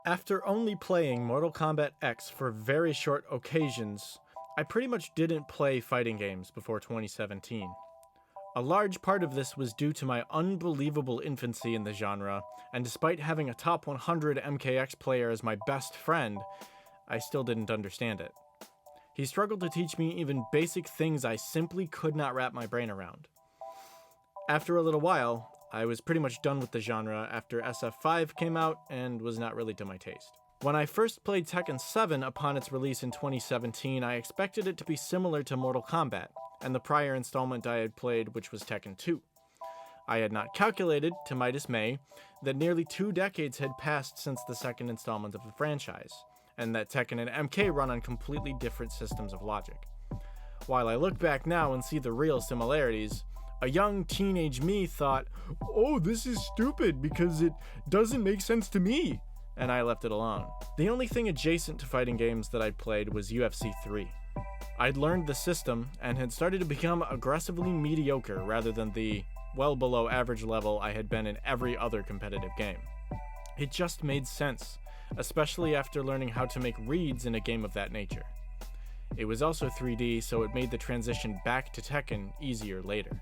After only playing Mortal Kombat X for very short occasions, I pretty much didn't play fighting games before 2017. A large part of this was due to my unbelievable infancy in the genre, and despite having a top 100 MKX player as my best friend, I still didn't understand it. He struggled to teach me even basic things I simply could not wrap my brain around. After a little while, I was pretty much done with the genre after SF5 came out and was not really to my taste. When I first played Tekken 7 upon its release in 2017, I expected it to be similar to Mortal Kombat, and the prior installment I had played, which was Tekken 2. I had not calculated, to my dismay, that nearly 2 decades had passed since the second installment of the franchise, and that Tekken and MK run on completely different systems of logic. While I look back now and see the real similarities, a young teenage me thought, "Oh, this is stupid because it doesn't make sense to me," and I left it alone. The only thing adjacent to fighting games that I'd played was UFC 3. I'd learned the system and had started to become aggressively mediocre rather than the well below average level I had been in every other competitive game. It just made sense, especially after learning how to make reads in a game of that nature. It was also 3D, so it made the transition back to Tekken easier later.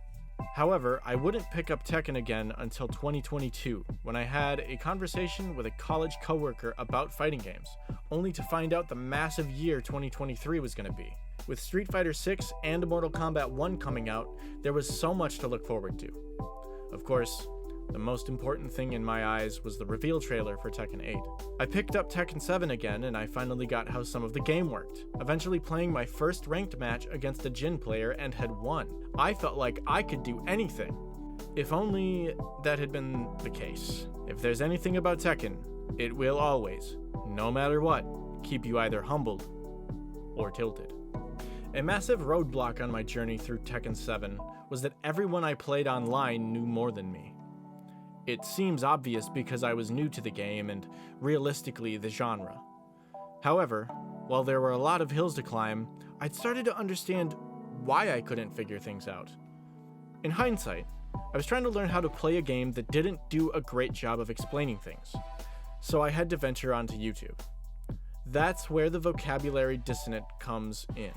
However, I wouldn't pick up Tekken again until 2022, when I had a conversation with a college coworker about fighting games, only to find out the massive year 2023 was going to be. With Street Fighter 6 and Mortal Kombat 1 coming out, there was so much to look forward to. Of course, the most important thing in my eyes was the reveal trailer for Tekken 8. I picked up Tekken 7 again, and I finally got how some of the game worked, eventually playing my first ranked match against a Jin player and had won. I felt like I could do anything. If only that had been the case. If there's anything about Tekken, it will always, no matter what, keep you either humbled or tilted. A massive roadblock on my journey through Tekken 7 was that everyone I played online knew more than me. It seems obvious because I was new to the game and, realistically, the genre. However, while there were a lot of hills to climb, I'd started to understand why I couldn't figure things out. In hindsight, I was trying to learn how to play a game that didn't do a great job of explaining things, so I had to venture onto YouTube. That's where the vocabulary dissonant comes in.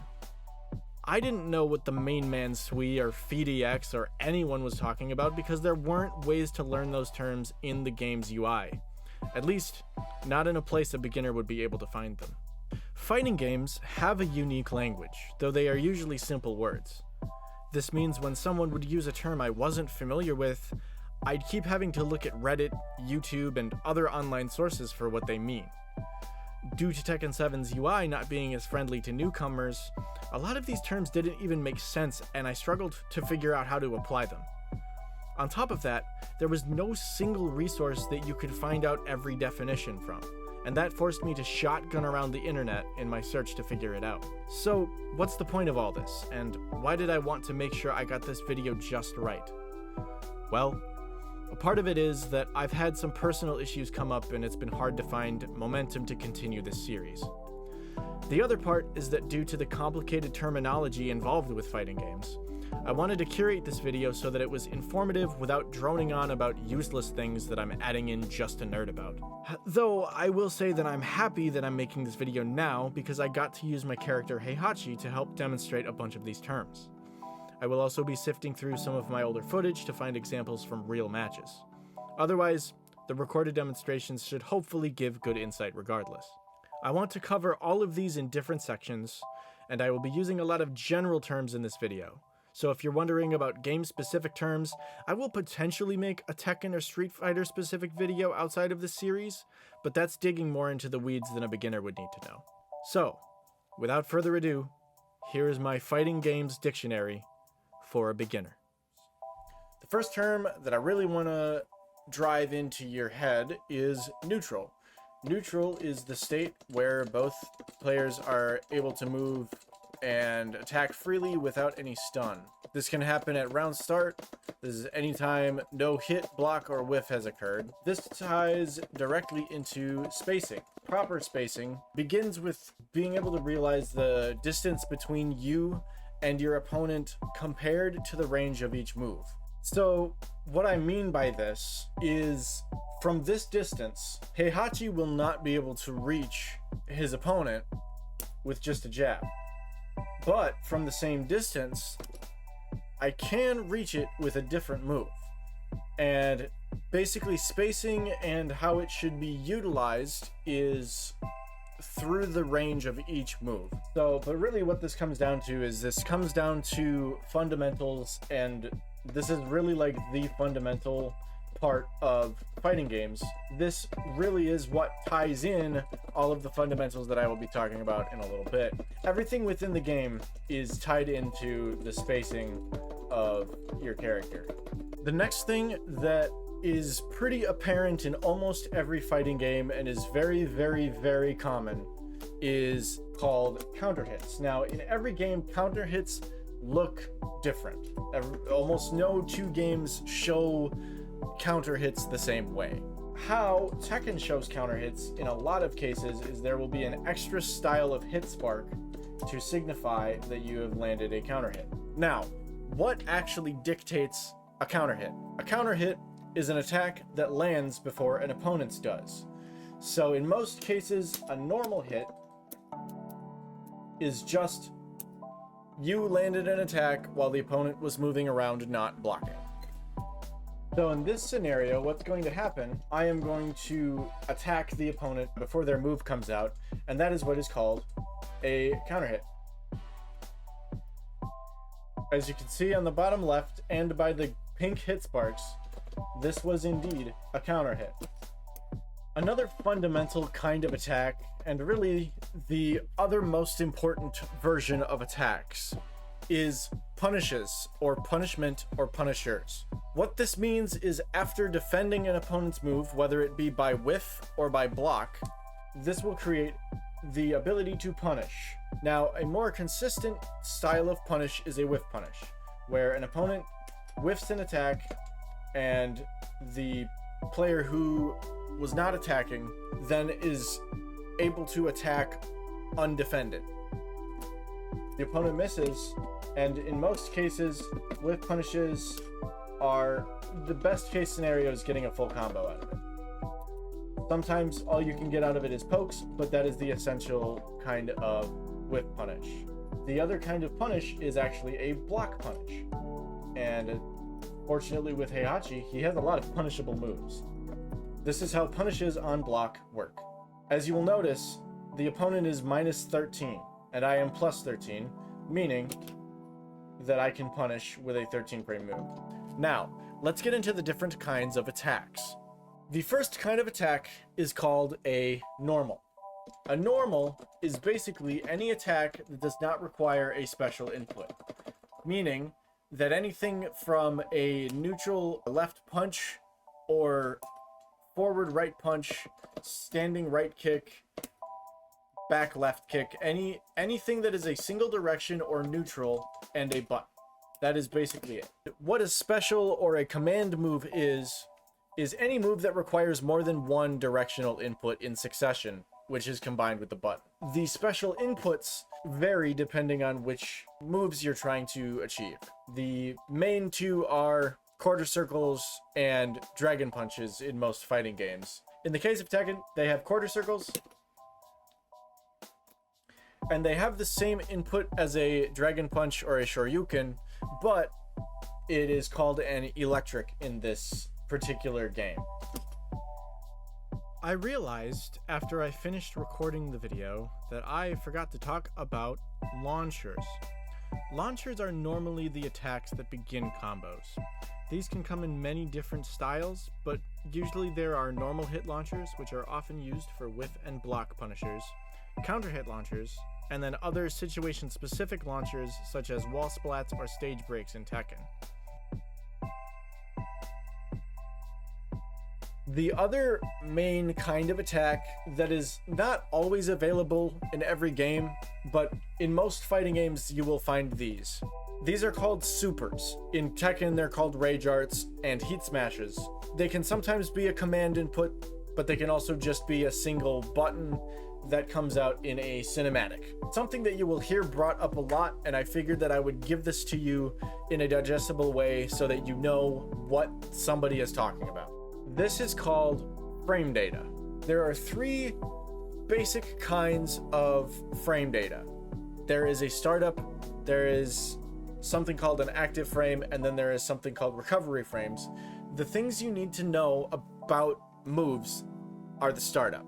I didn't know what the main man Sui or FDX or anyone was talking about because there weren't ways to learn those terms in the game's UI. At least, not in a place a beginner would be able to find them. Fighting games have a unique language, though they are usually simple words. This means when someone would use a term I wasn't familiar with, I'd keep having to look at Reddit, YouTube, and other online sources for what they mean. Due to Tekken 7's UI not being as friendly to newcomers, a lot of these terms didn't even make sense and I struggled to figure out how to apply them. On top of that, there was no single resource that you could find out every definition from, and that forced me to shotgun around the internet in my search to figure it out. So, what's the point of all this, and why did I want to make sure I got this video just right? Well, a part of it is that I've had some personal issues come up and it's been hard to find momentum to continue this series. The other part is that due to the complicated terminology involved with fighting games, I wanted to curate this video so that it was informative without droning on about useless things that I'm adding in just to nerd about. Though I will say that I'm happy that I'm making this video now because I got to use my character Heihachi to help demonstrate a bunch of these terms. I will also be sifting through some of my older footage to find examples from real matches. Otherwise, the recorded demonstrations should hopefully give good insight regardless. I want to cover all of these in different sections, and I will be using a lot of general terms in this video. So if you're wondering about game-specific terms, I will potentially make a Tekken or Street Fighter specific video outside of this series, but that's digging more into the weeds than a beginner would need to know. So, without further ado, here is my fighting games dictionary for a beginner. The first term that I really want to drive into your head is neutral. Neutral is the state where both players are able to move and attack freely without any stun. This can happen at round start. This is anytime no hit, block, or whiff has occurred. This ties directly into spacing. Proper spacing begins with being able to realize the distance between you and your opponent compared to the range of each move. So what I mean by this is, from this distance, Heihachi will not be able to reach his opponent with just a jab. But from the same distance, I can reach it with a different move. And basically spacing and how it should be utilized is through the range of each move. But really what this comes down to is fundamentals, and this is really like the fundamental part of fighting games. This really is what ties in all of the fundamentals that I will be talking about in a little bit. Everything within the game is tied into the spacing of your character. The next thing that is pretty apparent in almost every fighting game and is very, very, very common is called counter hits. Now, in every game, counter hits look different. Almost no two games show counter hits the same way. How Tekken shows counter hits in a lot of cases is there will be an extra style of hit spark to signify that you have landed a counter hit. Now, what actually dictates a counter hit? A counter hit is an attack that lands before an opponent's does. So in most cases, a normal hit is just you landed an attack while the opponent was moving around, not blocking. So in this scenario, what's going to happen, I am going to attack the opponent before their move comes out, and that is what is called a counter hit. As you can see on the bottom left and by the pink hit sparks, this was indeed a counter hit. Another fundamental kind of attack, and really the other most important version of attacks, is punishes, or punishment, or punishers. What this means is after defending an opponent's move, whether it be by whiff or by block, this will create the ability to punish. Now, a more consistent style of punish is a whiff punish, where an opponent whiffs an attack and the player who was not attacking then is able to attack undefended. The opponent misses, and in most cases, whiff punishes are the best case scenario is getting a full combo out of it. Sometimes all you can get out of it is pokes, but that is the essential kind of whiff punish. The other kind of punish is actually a block punish. And fortunately with Heihachi, he has a lot of punishable moves. This is how punishes on block work. As you will notice, the opponent is minus 13, and I am plus 13, meaning that I can punish with a 13 frame move. Now, let's get into the different kinds of attacks. The first kind of attack is called a normal. A normal is basically any attack that does not require a special input, meaning that anything from a neutral left punch or forward right punch, standing right kick, back left kick, anything that is a single direction or neutral and a button. That is basically it. What a special or a command move is any move that requires more than one directional input in succession, which is combined with the button. The special inputs vary depending on which moves you're trying to achieve. The main two are quarter circles and dragon punches in most fighting games. In the case of Tekken, they have quarter circles, and they have the same input as a dragon punch or a shoryuken, but it is called an electric in this particular game. I realized after I finished recording the video that I forgot to talk about launchers. Launchers are normally the attacks that begin combos. These can come in many different styles, but usually there are normal hit launchers, which are often used for whiff and block punishers, counter hit launchers, and then other situation-specific launchers such as wall splats or stage breaks in Tekken. The other main kind of attack that is not always available in every game, but in most fighting games you will find these. These are called supers. In Tekken they're called rage arts and heat smashes. They can sometimes be a command input, but they can also just be a single button that comes out in a cinematic. Something that you will hear brought up a lot, and I figured that I would give this to you in a digestible way so that you know what somebody is talking about. This is called frame data. There are three basic kinds of frame data. There is a startup, there is something called an active frame, and then there is something called recovery frames. The things you need to know about moves are the startup,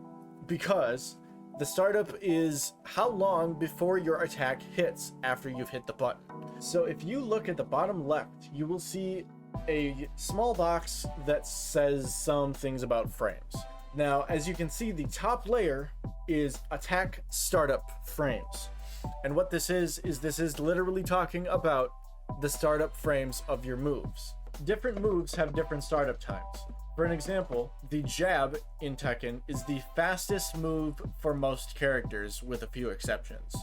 because the startup is how long before your attack hits after you've hit the button. So if you look at the bottom left, you will see a small box that says some things about frames. Now, as you can see, the top layer is attack startup frames. And what this is literally talking about the startup frames of your moves. Different moves have different startup times. For an example, the jab in Tekken is the fastest move for most characters, with a few exceptions.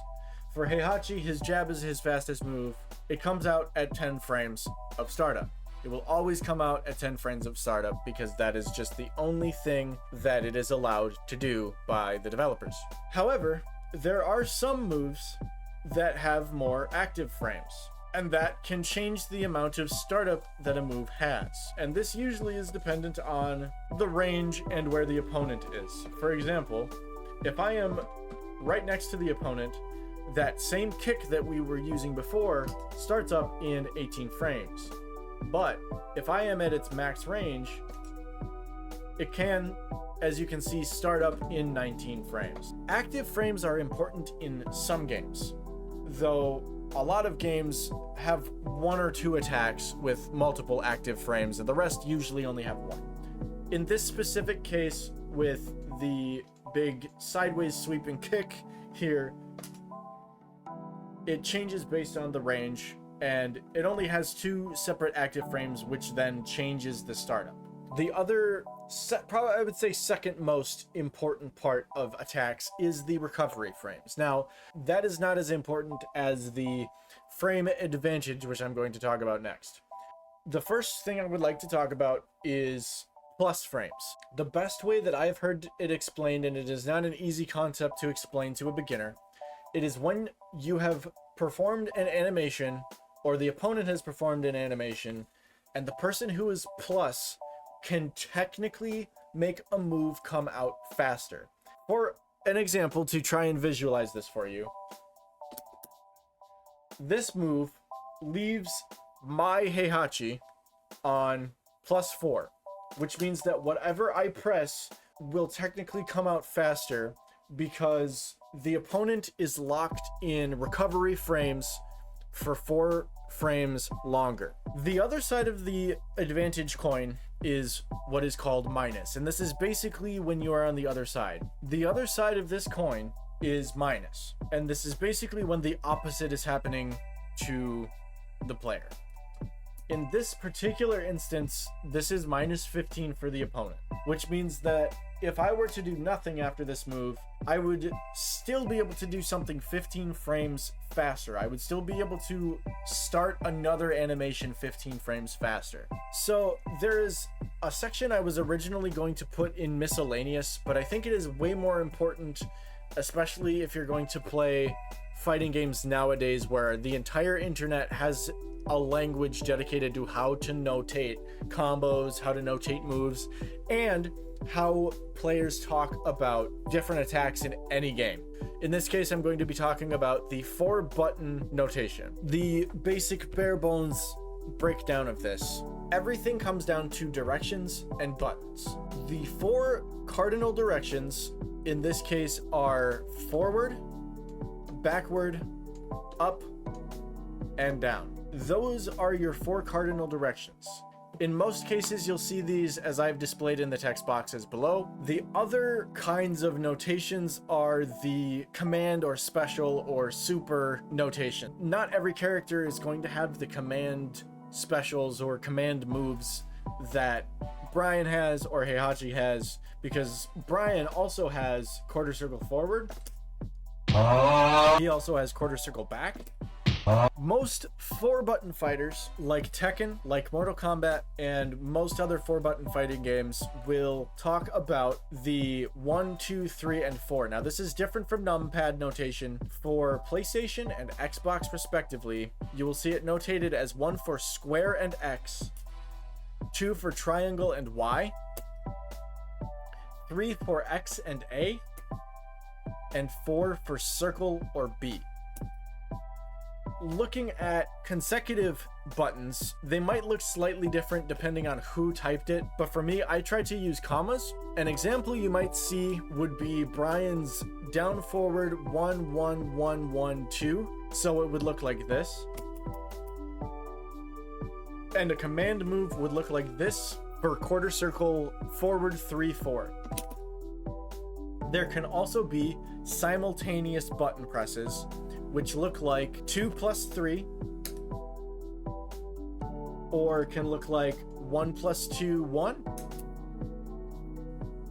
For Heihachi, his jab is his fastest move. It comes out at 10 frames of startup. It will always come out at 10 frames of startup because that is just the only thing that it is allowed to do by the developers. However, there are some moves that have more active frames, and that can change the amount of startup that a move has. And this usually is dependent on the range and where the opponent is. For example, if I am right next to the opponent, that same kick that we were using before starts up in 18 frames. But if I am at its max range, it can, as you can see, start up in 19 frames. Active frames are important in some games, though a lot of games have one or two attacks with multiple active frames, and the rest usually only have one. In this specific case, with the big sideways sweeping kick here, it changes based on the range, and it only has two separate active frames, which then changes the startup. The other, probably I would say second most important part of attacks is the recovery frames. Now, that is not as important as the frame advantage, which I'm going to talk about next. The first thing I would like to talk about is plus frames. The best way that I've heard it explained, and it is not an easy concept to explain to a beginner, it is when you have performed an animation, or the opponent has performed an animation, and the person who is plus can technically make a move come out faster. For an example, to try and visualize this for you, this move leaves my Heihachi on +4, which means that whatever I press will technically come out faster because the opponent is locked in recovery frames for 4 frames longer. The other side of the advantage coin is what is called minus, and this is basically when you are on the other side. The other side of this coin is minus, and this is basically when the opposite is happening to the player. In this particular instance, this is -15 for the opponent, which means that if I were to do nothing after this move, I would still be able to do something 15 frames faster. I would still be able to start another animation 15 frames faster. So there is a section I was originally going to put in miscellaneous, but I think it is way more important, especially if you're going to play fighting games nowadays where the entire internet has a language dedicated to how to notate combos, how to notate moves, and how players talk about different attacks in any game. In this case, I'm going to be talking about the 4-button notation. The basic bare bones breakdown of this. Everything comes down to directions and buttons. The 4 cardinal directions in this case are forward, backward, up, and down. Those are your 4 cardinal directions. In most cases, you'll see these as I've displayed in the text boxes below. The other kinds of notations are the command or special or super notation. Not every character is going to have the command specials or command moves that Brian has or Heihachi has, because Brian also has quarter circle forward. He also has quarter circle back. Most 4-button fighters, like Tekken, like Mortal Kombat, and most other 4-button fighting games will talk about the 1, 2, 3, and 4. Now, this is different from numpad notation. For PlayStation and Xbox respectively, you will see it notated as 1 for square and X, 2 for triangle and Y, 3 for X and A, and 4 for circle or B. Looking at consecutive buttons, they might look slightly different depending on who typed it, but for me, I tried to use commas. An example you might see would be Brian's down forward 1 1 1 1 2, so it would look like this. And a command move would look like this for quarter circle forward 3 4. There can also be simultaneous button presses, which look like 2 plus 3, or can look like 1 plus 2, 1,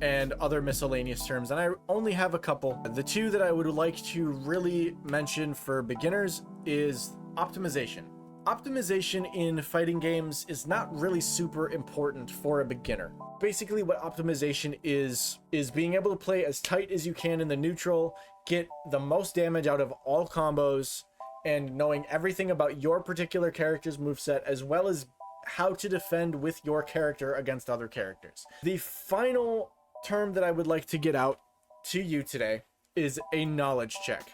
and other miscellaneous terms. And I only have a couple. The two that I would like to really mention for beginners is optimization. Optimization in fighting games is not really super important for a beginner. Basically what optimization is being able to play as tight as you can in the neutral, get the most damage out of all combos, and knowing everything about your particular character's moveset, as well as how to defend with your character against other characters. The final term that I would like to get out to you today is a knowledge check.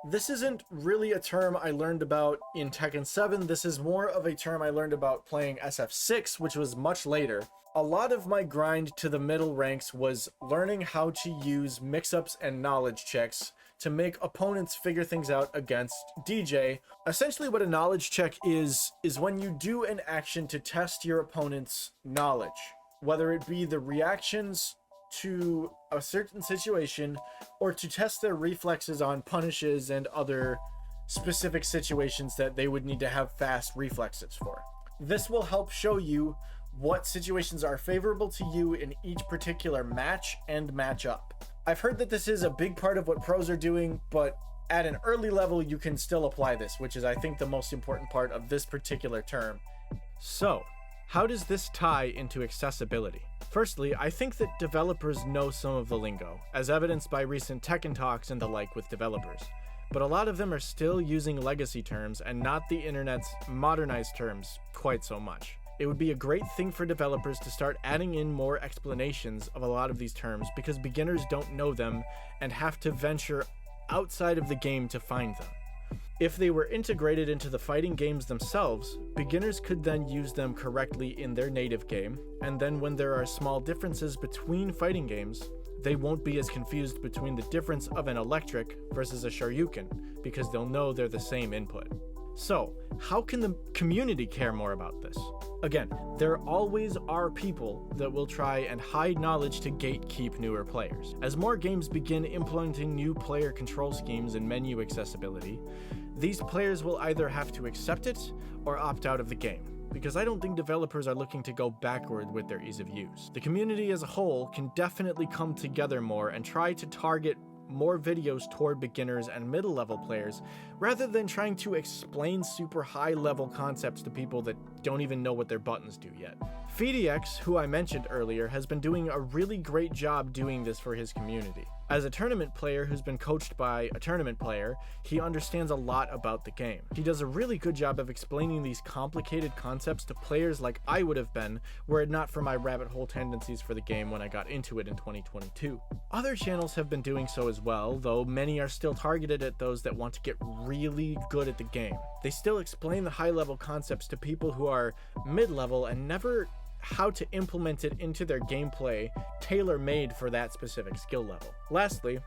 This isn't really a term I learned about in Tekken 7. This is more of a term I learned about playing SF6, which was much later. A lot of my grind to the middle ranks was learning how to use mix-ups and knowledge checks to make opponents figure things out against DJ. Essentially what a knowledge check is when you do an action to test your opponent's knowledge, whether it be the reactions to a certain situation or to test their reflexes on punishes and other specific situations that they would need to have fast reflexes for. This will help show you what situations are favorable to you in each particular match and matchup. I've heard that this is a big part of what pros are doing, but at an early level you can still apply this, which is I think the most important part of this particular term. So, how does this tie into accessibility? Firstly, I think that developers know some of the lingo, as evidenced by recent Tekken talks and the like with developers. But a lot of them are still using legacy terms and not the internet's modernized terms quite so much. It would be a great thing for developers to start adding in more explanations of a lot of these terms because beginners don't know them and have to venture outside of the game to find them. If they were integrated into the fighting games themselves, beginners could then use them correctly in their native game, and then when there are small differences between fighting games, they won't be as confused between the difference of an electric versus a Shoryuken, because they'll know they're the same input. So, how can the community care more about this? Again, there always are people that will try and hide knowledge to gatekeep newer players. As more games begin implementing new player control schemes and menu accessibility, these players will either have to accept it or opt out of the game, because I don't think developers are looking to go backward with their ease of use. The community as a whole can definitely come together more and try to target more videos toward beginners and middle-level players, rather than trying to explain super high-level concepts to people that don't even know what their buttons do yet. FeedyX, who I mentioned earlier, has been doing a really great job doing this for his community. As a tournament player who's been coached by a tournament player, he understands a lot about the game. He does a really good job of explaining these complicated concepts to players like I would have been were it not for my rabbit hole tendencies for the game when I got into it in 2022. Other channels have been doing so as well, though many are still targeted at those that want to get really good at the game. They still explain the high-level concepts to people who are mid-level and never how to implement it into their gameplay tailor-made for that specific skill level. Lastly,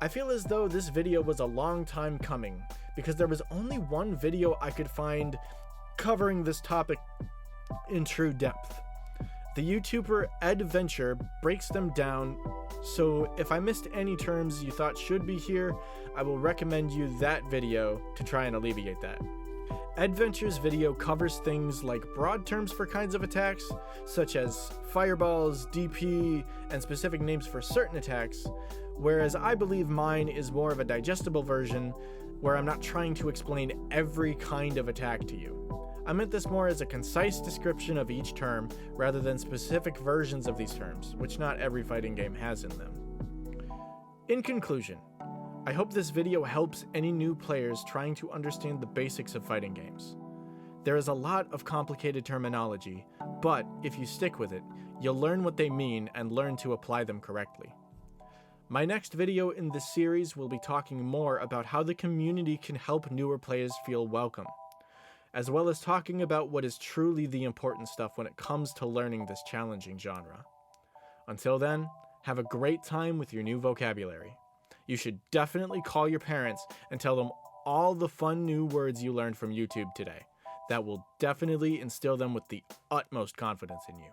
I feel as though this video was a long time coming because there was only one video I could find covering this topic in true depth. The YouTuber Adventure breaks them down, so if I missed any terms you thought should be here, I will recommend you that video to try and alleviate that. Adventure's video covers things like broad terms for kinds of attacks, such as fireballs, DP, and specific names for certain attacks, whereas I believe mine is more of a digestible version where I'm not trying to explain every kind of attack to you. I meant this more as a concise description of each term rather than specific versions of these terms, which not every fighting game has in them. In conclusion, I hope this video helps any new players trying to understand the basics of fighting games. There is a lot of complicated terminology, but if you stick with it, you'll learn what they mean and learn to apply them correctly. My next video in this series will be talking more about how the community can help newer players feel welcome, as well as talking about what is truly the important stuff when it comes to learning this challenging genre. Until then, have a great time with your new vocabulary. You should definitely call your parents and tell them all the fun new words you learned from YouTube today. That will definitely instill them with the utmost confidence in you.